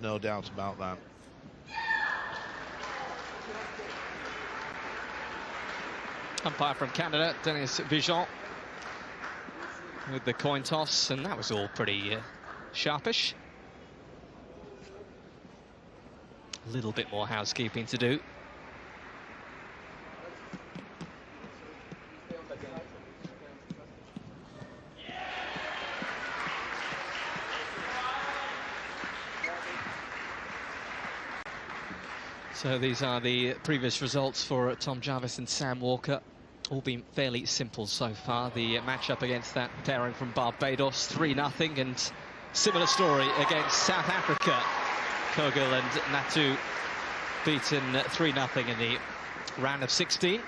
no doubt about that. Umpire from Canada, Dennis Vigeant, with the coin toss, and that was all pretty sharpish. A little bit more housekeeping to do. So these are the previous results for Tom Jarvis and Sam Walker. All been fairly simple so far. The matchup against that pairing from Barbados, 3-0, and similar story against South Africa. Kogel and Natu beaten 3-0 in the round of 16.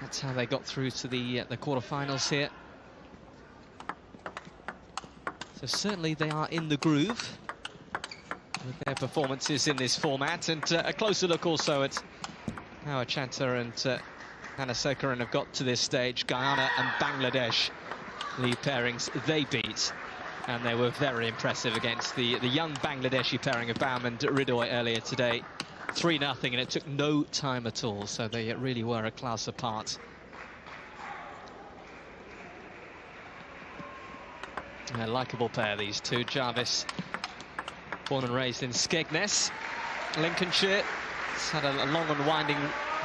That's how they got through to the quarterfinals here. So certainly they are in the groove with their performances in this format, and a closer look also at how Achanta and Hannah Sekaran have got to this stage. Guyana and Bangladesh, lead pairings they beat, and they were very impressive against the young Bangladeshi pairing of Baum and Ridoy earlier today. 3-0, and it took no time at all, so they really were a class apart. A likeable pair, these two. Jarvis, born and raised in Skegness, Lincolnshire. He's had a long and winding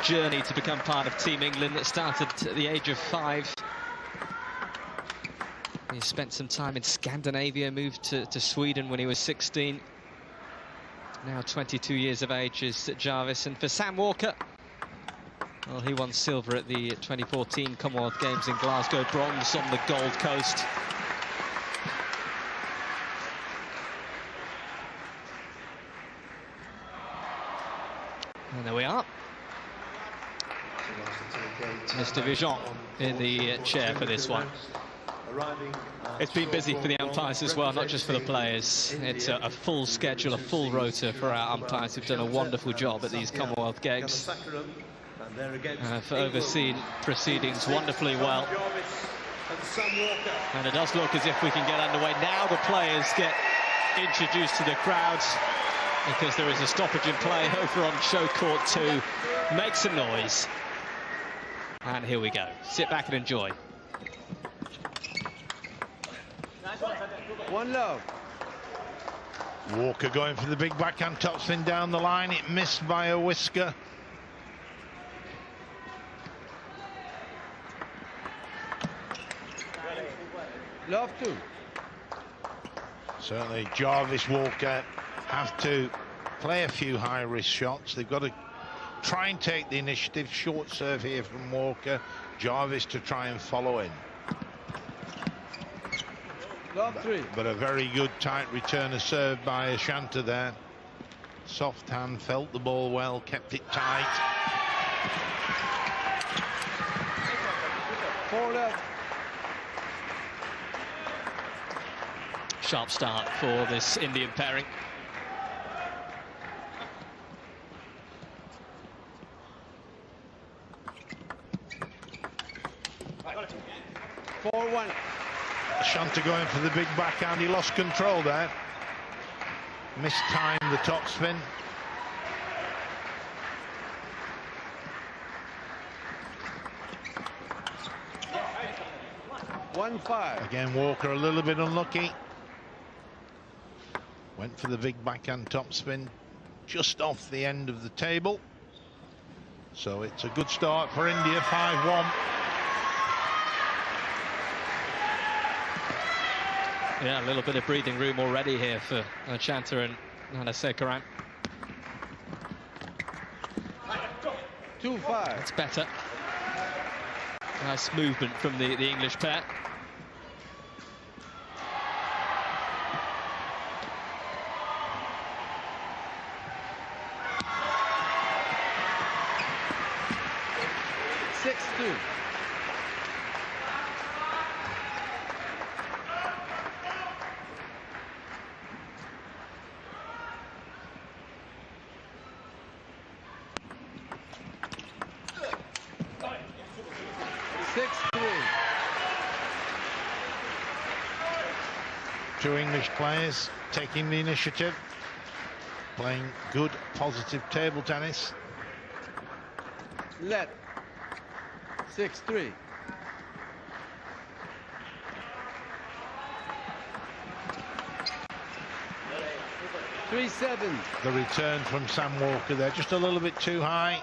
journey to become part of Team England that started at the age of 5. He spent some time in Scandinavia, moved to Sweden when he was 16. Now 22 years of age is Jarvis. And for Sam Walker, well, he won silver at the 2014 Commonwealth Games in Glasgow, bronze on the Gold Coast. And there we are. Mr. Vigeant in the chair for this one. It's been busy for the umpires as well, not just for the players. It's a full schedule, a full rota for our umpires who've done a wonderful job at these Commonwealth Games. For overseen proceedings wonderfully well. And it does look as if we can get underway. Now the players get introduced to the crowds, because there is a stoppage in play over on show court 2. Make some noise. And here we go. Sit back and enjoy. One love. Walker going for the big backhand topspin down the line. It missed by a whisker. Love two. Certainly Jarvis, Walker have to play a few high-risk shots. They've got to try and take the initiative. Short serve here from Walker. Jarvis to try and follow in. Love three. But a very good tight return of serve by Achanta there. Soft hand, felt the ball well, kept it tight. 4 love. Sharp start for this Indian pairing. Achanta going for the big backhand. He lost control there. Mistimed the topspin. One five. Again, Walker a little bit unlucky. Went for the big backhand topspin just off the end of the table. So it's a good start for India, 5-1. Yeah, a little bit of breathing room already here for Achanta and Hannah Sekaran. 2-5. That's better. Nice movement from the English pair. Two English players taking the initiative. playing good, positive table tennis. Let. 6-3. Three, 7. The return from Sam Walker there, just a little bit too high.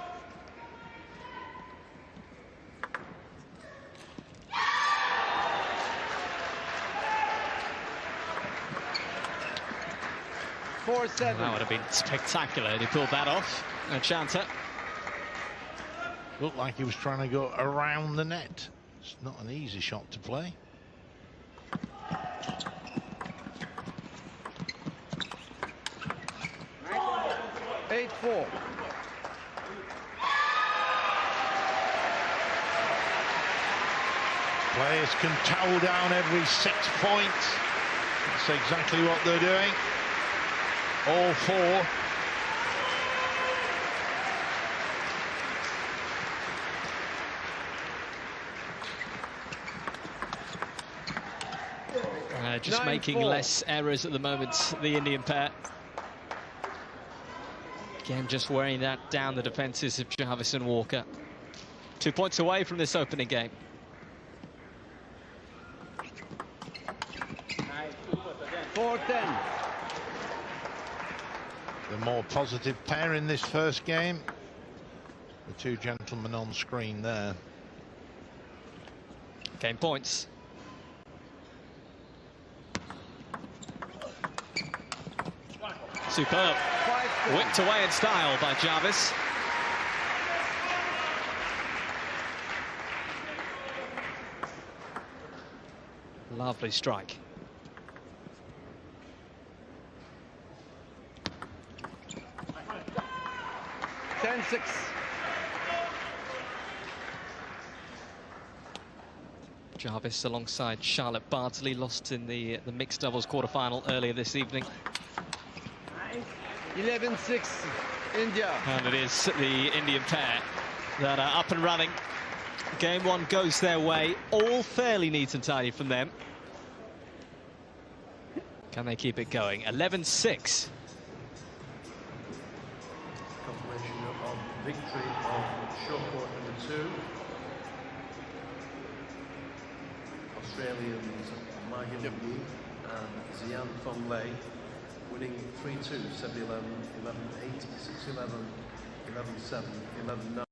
Four, 7. That would have been spectacular if he pulled that off. And Chanter. Looked like he was trying to go around the net. It's not an easy shot to play. Eight, 4. Players can towel down every 6 points. That's exactly what they're doing. All 4. Just 9-4. making less errors at the moment, the Indian pair. Again, just wearing that down the defences of Jarvis and Walker. 2 points away from this opening game. Four, 10. The more positive pair in this first game. The two gentlemen on screen there. Game points. Superb. 5-4. Whipped away in style by Jarvis. Lovely strike. Ten, 6. Jarvis alongside Charlotte Bartley lost in the mixed doubles quarter-final earlier this evening. 11-6. India. And it is the Indian pair that are up and running. Game 1 goes their way, all fairly neat and tidy from them. Can they keep it going? 11-6. Confirmation of victory of short court number 2. Australians Mahin Yi and Xian Fong Lei winning 3-2, 7-11, 11-8, 6-11, 11-7, 11-9.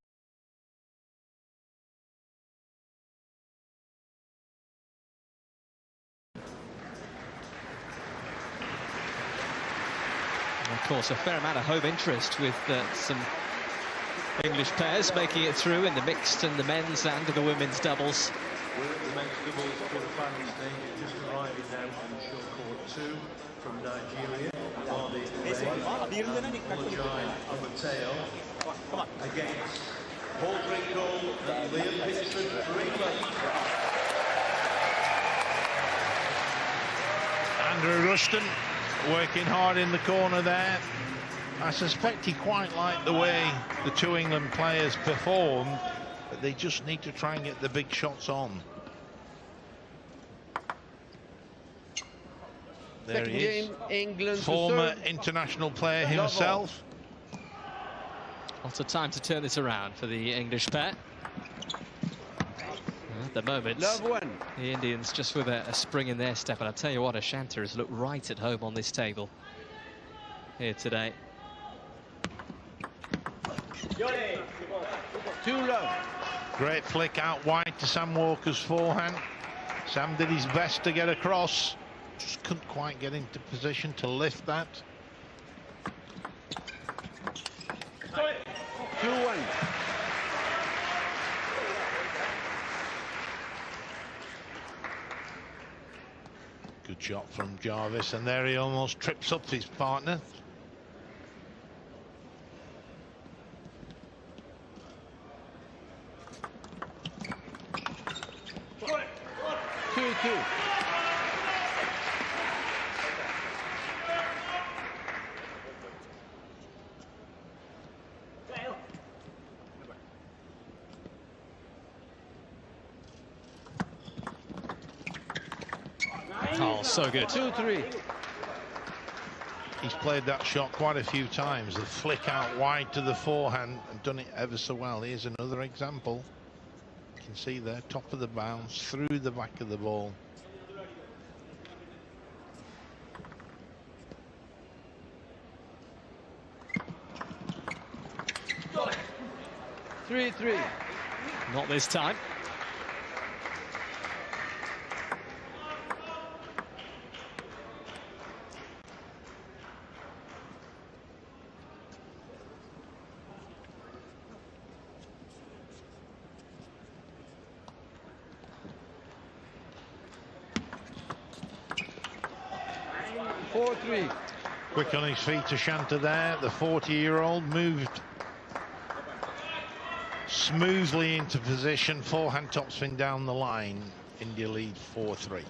And of course, a fair amount of home interest with some English pairs making it through in the mixed and the men's and the women's doubles. We're at the men's doubles quarter-final stage, just arriving now on short court 2 from Nigeria. Apologise on the tail against Paul Drinkle and Liam Pitchford for England. Andrew Ruston working hard in the corner there. I suspect he quite liked the way the two England players performed, but they just need to try and get the big shots on. There Second he is. game, England. Former to serve. international player himself. Lots of time to turn this around for the English pair. At the moment, Love 1. the Indians just with a spring in their step. And I'll tell you what, Ashanti has looked right at home on this table here today. Two, love. Great flick out wide to Sam Walker's forehand. Sam did his best to get across. Just couldn't quite get into position to lift that. 2-1. Good shot from Jarvis, and there he almost trips up his partner. Two. Oh, so good. 2-3. He's played that shot quite a few times. The flick out wide to the forehand and done it ever so well. Here's another example. You can see there, top of the bounce, through the back of the ball. Three. Not this time. Quick on his feet to Shanta there. The 40-year-old moved smoothly into position. Forehand topspin down the line. India lead 4-3.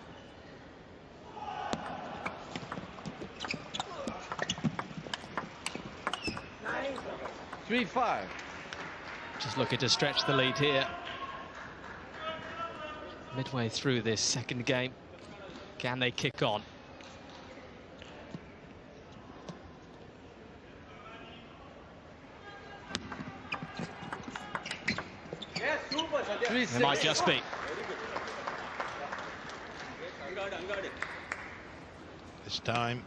Just looking to stretch the lead here. Midway through this second game. Can they kick on? It might just be. This time,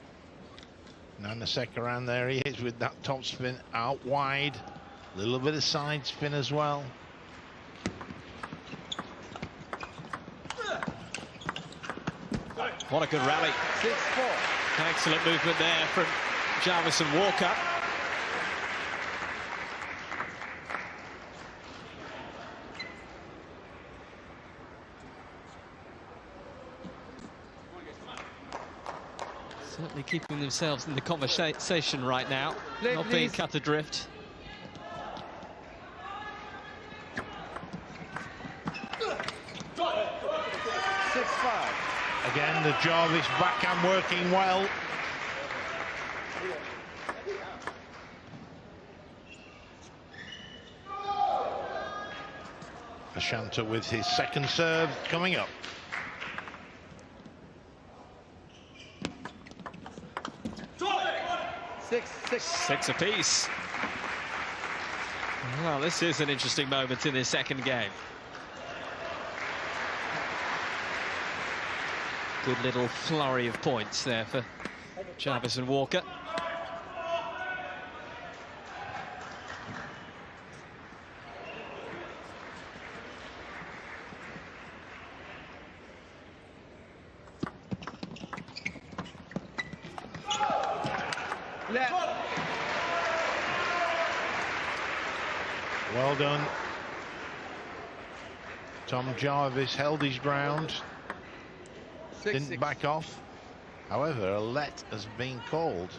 Gnanasekharan, there he is with that topspin out wide. A little bit of side spin as well. What a good rally. 6-4. Excellent movement there from Jarvis and Walker. Certainly keeping themselves in the conversation right now, not being cut adrift. Again, the Jarvis backhand working well. Ashanta with his second serve coming up. 6 apiece. Well, this is an interesting moment in this second game. Good little flurry of points there for Jarvis and Walker. Well done. Tom Jarvis held his ground. Didn't back off. However, a let has been called.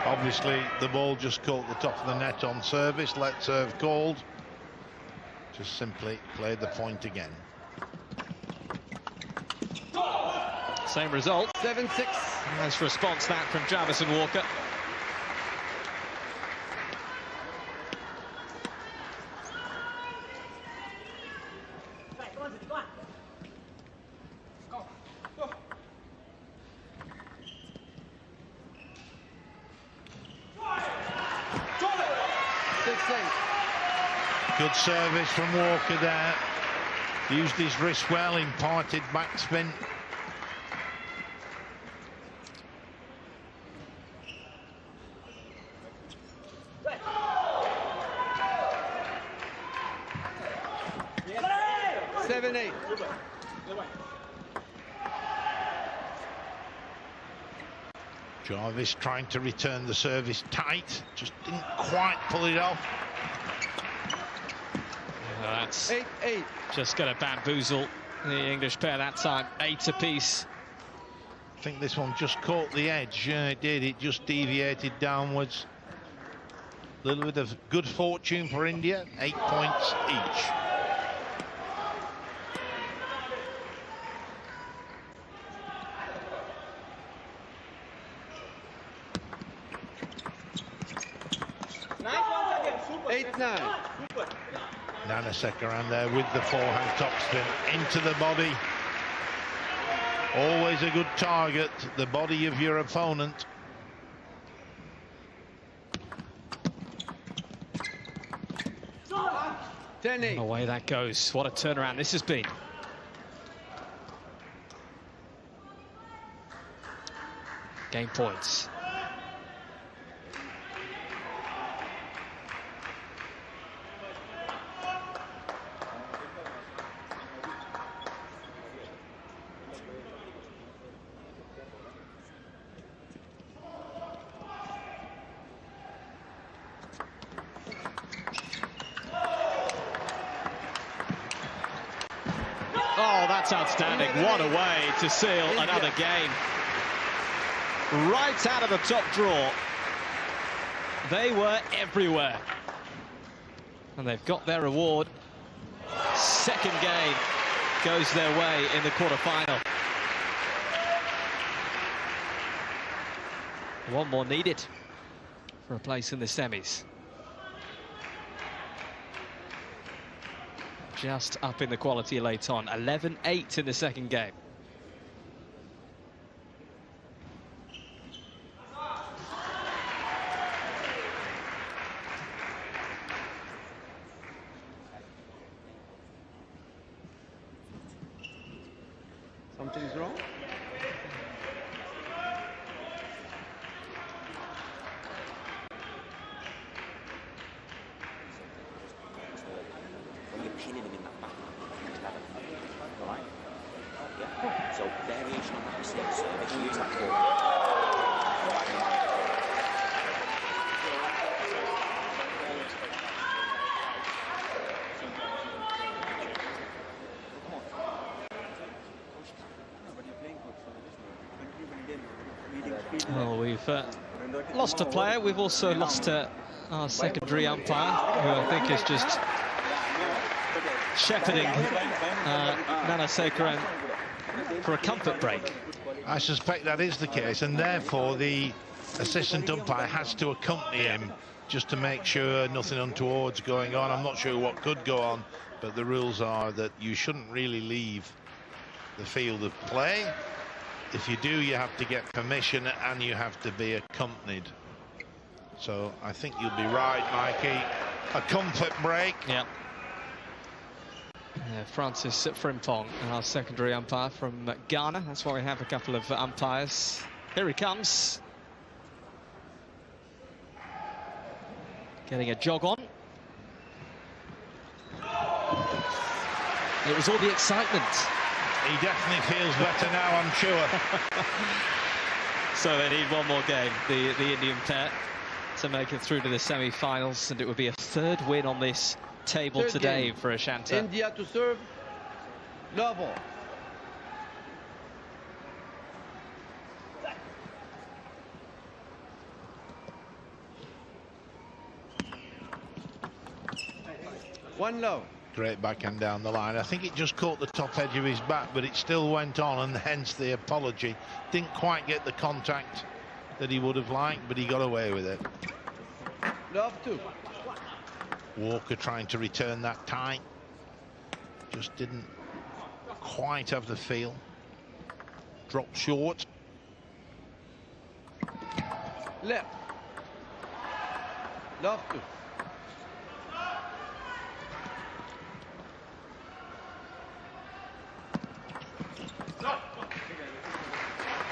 Obviously, the ball just caught the top of the net on service. Let serve called. Just simply played the point again. Same result. 7-6. Nice response that from Jarvis and Walker. Good service from Walker there. Used his wrist well, imparted backspin. Jarvis trying to return the service tight, just didn't quite pull it off. That's 8-8. just going to bamboozle the English pair that time. 8 apiece. I think this one just caught the edge. Yeah, it did. It just deviated downwards. A little bit of good fortune for India. 8 points each. Gnanasekharan there with the forehand topspin into the body. Always a good target, the body of your opponent. And away that goes. What a turnaround this has been. Game points. Oh, that's outstanding. What a way to seal another game. Right out of the top draw. They were everywhere. And they've got their reward. Second game goes their way in the quarter-final. One more needed for a place in the semis. Just up in the quality late on. 11-8 in the second game. Something's wrong? When you're pinning him in that back line, all right? Yeah. So variation on that mistake service, use that for. Well, we've lost a player. We've also lost our secondary umpire, who I think is just shepherding Nana Sekaran for a comfort break. I suspect that is the case, and therefore the assistant umpire has to accompany him just to make sure nothing untoward's going on. I'm not sure what could go on, but the rules are that you shouldn't really leave the field of play. If you do, you have to get permission and you have to be accompanied. So I think you'll be right, Mikey. A comfort break. Yeah. Francis Frimpong, our secondary umpire from Ghana. That's why we have a couple of umpires. Here he comes. Getting a jog on. It was all the excitement. He definitely feels better now, I'm sure. So they need one more game, the Indian pair, to make it through to the semi-finals, and it would be a third win on this table Third today game. for Ashanta. India to serve. Double. One low. Great backhand down the line. I think it just caught the top edge of his bat, but it still went on, and hence the apology. Didn't quite get the contact that he would have liked, but he got away with it. Love two. Walker trying to return that tie. Just didn't quite have the feel. Dropped short. Left. Love two.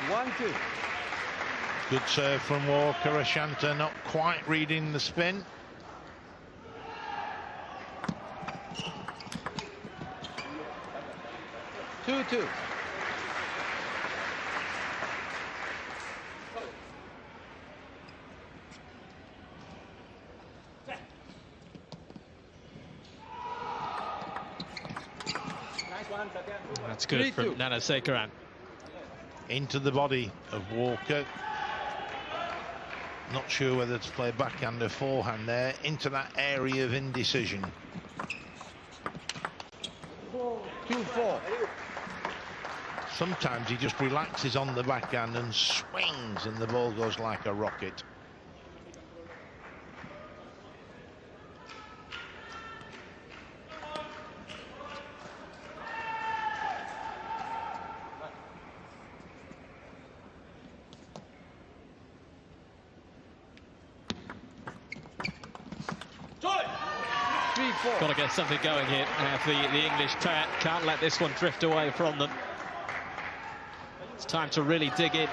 One, two. Good serve from Walker. Ashanta not quite reading the spin. Two, two. That's good from 3-2. Nana Sekaran. Into the body of Walker. Not sure whether to play backhand or forehand there. Into that area of indecision. 2-4. Sometimes he just relaxes on the backhand and swings, and the ball goes like a rocket. Got to get something going here. The English pair can't let this one drift away from them. It's time to really dig in.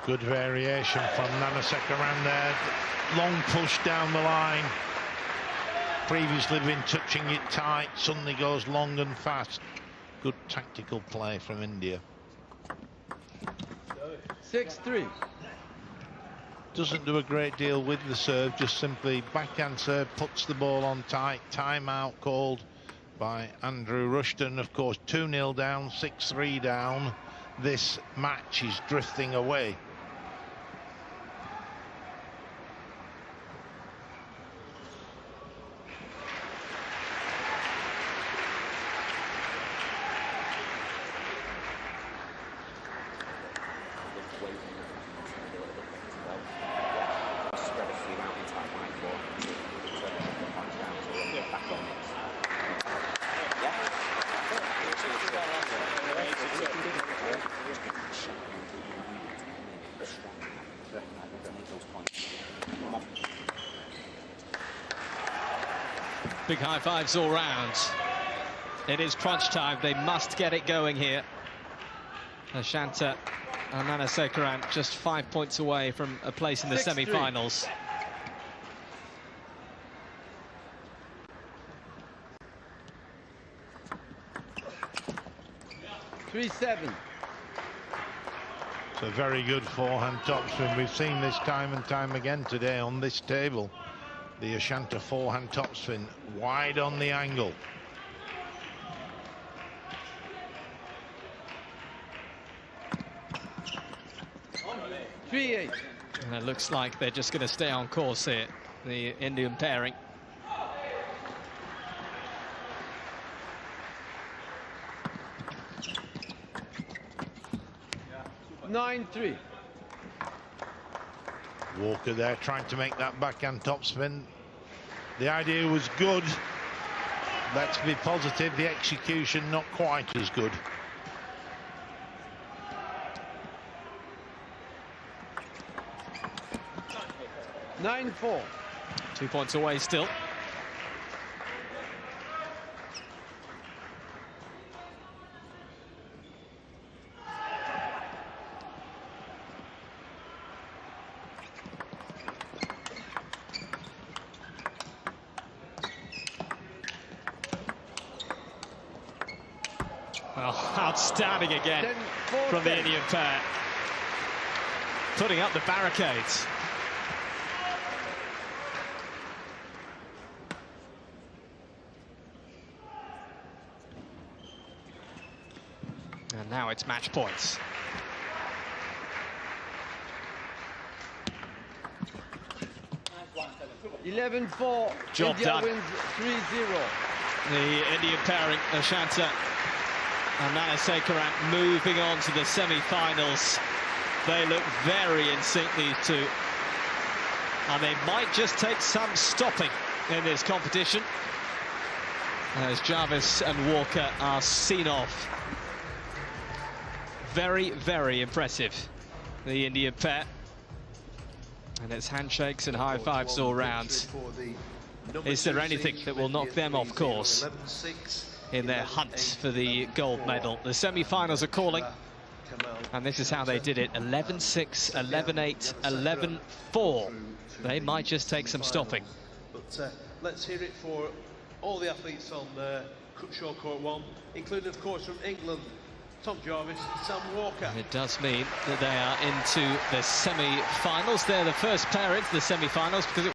Good variation from Nanasekaran there. Long push down the line. Previously been touching it tight, suddenly goes long and fast. Good tactical play from India. 6-3. Doesn't do a great deal with the serve, just simply backhand serve, puts the ball on tight. Timeout called by Andrew Rushton. Of course, 2-0 down, 6-3 down. This match is drifting away. Big high fives all round. It is crunch time. They must get it going here. Ashanta and Nanasekaran just 5 points away from a place in the semi-finals. 3-7. It's a very good forehand topspin. We've seen this time and time again today on this table. The Ashanta forehand topspin wide on the angle. And it looks like they're just going to stay on course here, the Indian pairing. Yeah. 9-3. Walker there trying to make that backhand topspin. The idea was good. Let's be positive. The execution not quite as good. Nine 4. 2 points away still. Oh, outstanding again from the Indian pair. Putting up the barricades. And now it's match points. Eleven 4. Job India done. wins 3-0. The Indian pairing, Ashanta and Nanasekaran, moving on to the semi-finals. They look very in sync, these two. And they might just take some stopping in this competition, as Jarvis and Walker are seen off. Very, very impressive, the Indian pair. And it's handshakes and high fives all round. Is there anything that will knock them off course in their hunt for the gold medal? The semi-finals are calling, and this is how they did it: 11-6, 11-8, 11-4. They might just take some stopping. But let's hear it for all the athletes on short court 1, including, of course, from England, Tom Jarvis, Sam Walker. And it does mean that they are into the semi-finals. They're the first pair into the semi-finals because it